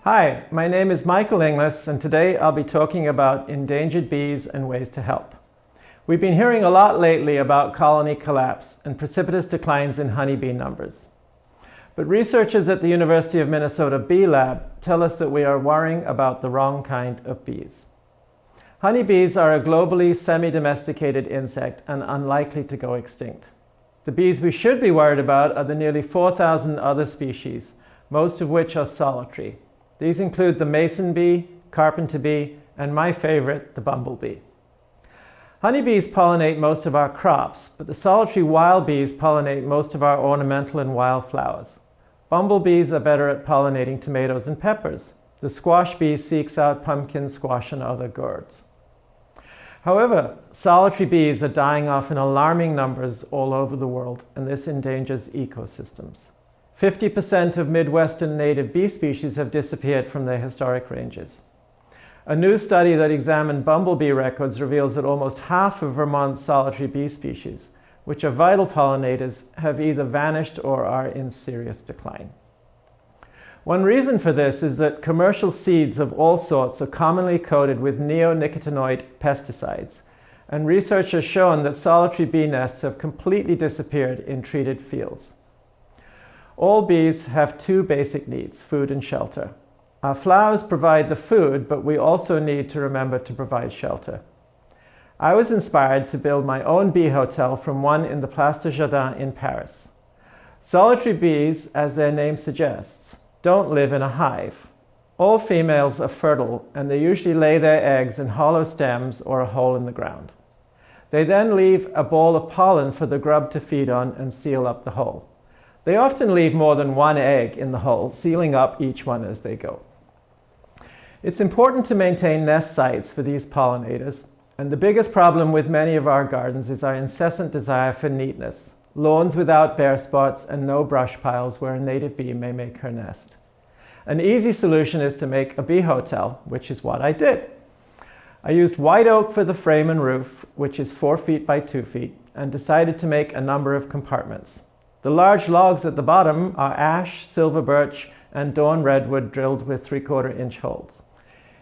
Hi, my name is Michael Inglis, and today I'll be talking about endangered bees and ways to help. We've been hearing a lot lately about colony collapse and precipitous declines in honeybee numbers. But researchers at the University of Minnesota Bee Lab tell us that we are worrying about the wrong kind of bees. Honeybees are a globally semi-domesticated insect and unlikely to go extinct. The bees we should be worried about are the nearly 4,000 other species, most of which are solitary. These include the mason bee, carpenter bee, and my favorite, the bumblebee. Honeybees pollinate most of our crops, but the solitary wild bees pollinate most of our ornamental and wild flowers. Bumblebees are better at pollinating tomatoes and peppers. The squash bee seeks out pumpkin, squash, and other gourds. However, solitary bees are dying off in alarming numbers all over the world, and this endangers ecosystems. 50% of Midwestern native bee species have disappeared from their historic ranges. A new study that examined bumblebee records reveals that almost half of Vermont's solitary bee species, which are vital pollinators, have either vanished or are in serious decline. One reason for this is that commercial seeds of all sorts are commonly coated with neonicotinoid pesticides, and research has shown that solitary bee nests have completely disappeared in treated fields. All bees have two basic needs, food and shelter. Our flowers provide the food, but we also need to remember to provide shelter. I was inspired to build my own bee hotel from one in the Place du Jardin in Paris. Solitary bees, as their name suggests, don't live in a hive. All females are fertile, and they usually lay their eggs in hollow stems or a hole in the ground. They then leave a ball of pollen for the grub to feed on and seal up the hole. They often leave more than one egg in the hole, sealing up each one as they go. It's important to maintain nest sites for these pollinators, and the biggest problem with many of our gardens is our incessant desire for neatness, lawns without bare spots and no brush piles where a native bee may make her nest. An easy solution is to make a bee hotel, which is what I did. I used white oak for the frame and roof, which is 4 feet by 2 feet, and decided to make a number of compartments. The large logs at the bottom are ash, silver birch, and dawn redwood drilled with 3/4 inch holes.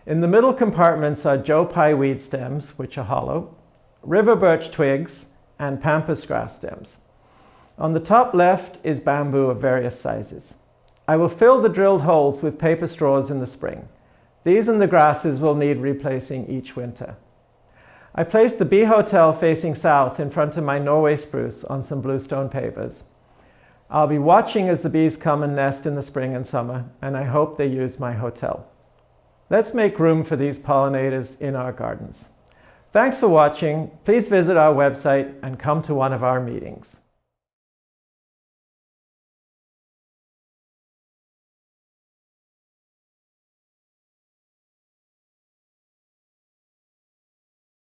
In the middle compartments are Joe Pye weed stems, which are hollow, river birch twigs, and pampas grass stems. On the top left is bamboo of various sizes. I will fill the drilled holes with paper straws in the spring. These and the grasses will need replacing each winter. I placed the bee hotel facing south in front of my Norway spruce on some bluestone pavers. I'll be watching as the bees come and nest in the spring and summer, and I hope they use my hotel. Let's make room for these pollinators in our gardens. Thanks for watching. Please visit our website and come to one of our meetings.